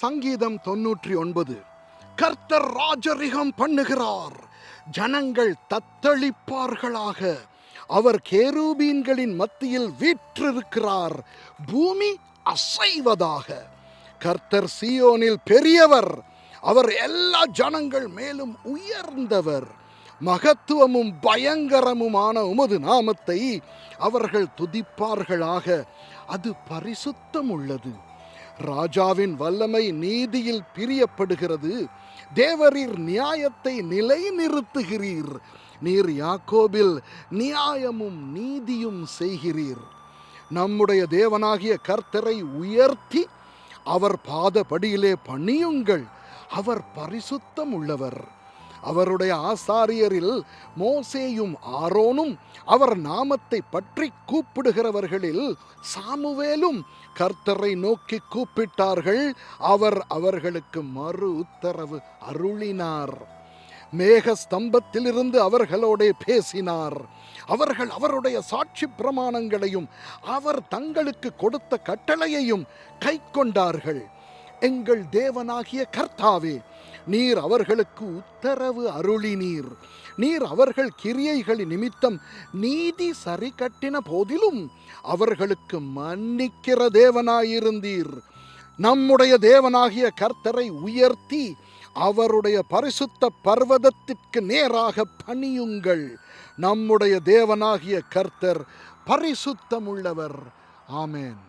சங்கீதம் 99. கர்த்தர் ராஜரிகம் பண்ணுகிறார், ஜனங்கள் தத்தளிப்பார்களாக. அவர் கேருபீன்களின் மத்தியில் வீற்றிருக்கிறார், பூமி அசைவதாக. கர்த்தர் சீயோனில் பெரியவர், அவர் எல்லா ஜனங்கள் மேலும் உயர்ந்தவர். மகத்துவமும் பயங்கரமுமான உமது நாமத்தை அவர்கள் துதிப்பார்களாக, அது பரிசுத்தம் உள்ளது. ராஜாவின் வல்லமை நீதியில் பிரியப்படுகிறது, தேவரீர் நியாயத்தை நிலைநிறுத்துகிறீர். நீர் யாக்கோபில் நியாயமும் நீதியும் செய்கிறீர். நம்முடைய தேவனாகிய கர்த்தரை உயர்த்தி அவர் பாதபடியிலே பணியுங்கள், அவர் பரிசுத்தம் உள்ளவர். அவருடைய ஆசாரியரில் மோசேயும் ஆரோனும் அவர் நாமத்தை பற்றி கூப்பிடுகிறவர்களில் சாமுவேலும் கர்த்தரை நோக்கி கூப்பிட்டார்கள், அவர் அவர்களுக்கு மறு உத்தரவு அருளினார். மேக ஸ்தம்பத்திலிருந்து அவர்களோட பேசினார். அவர்கள் அவருடைய சாட்சி பிரமாணங்களையும் அவர் தங்களுக்கு கொடுத்த கட்டளையையும் கைக்கொண்டார்கள். எங்கள் தேவனாகிய கர்த்தாவே, நீர் அவர்களுக்கு உத்தரவு அருளினீர். நீர் அவர்கள் கிரியைகளின் நிமித்தம் நீதி சரி கட்டின போதிலும் அவர்களுக்கு மன்னிக்கிற தேவனாயிருந்தீர். நம்முடைய தேவனாகிய கர்த்தரை உயர்த்தி அவருடைய பரிசுத்த பர்வதத்திற்கு நேராக பணியுங்கள். நம்முடைய தேவனாகிய கர்த்தர் பரிசுத்தமுள்ளவர். ஆமென்.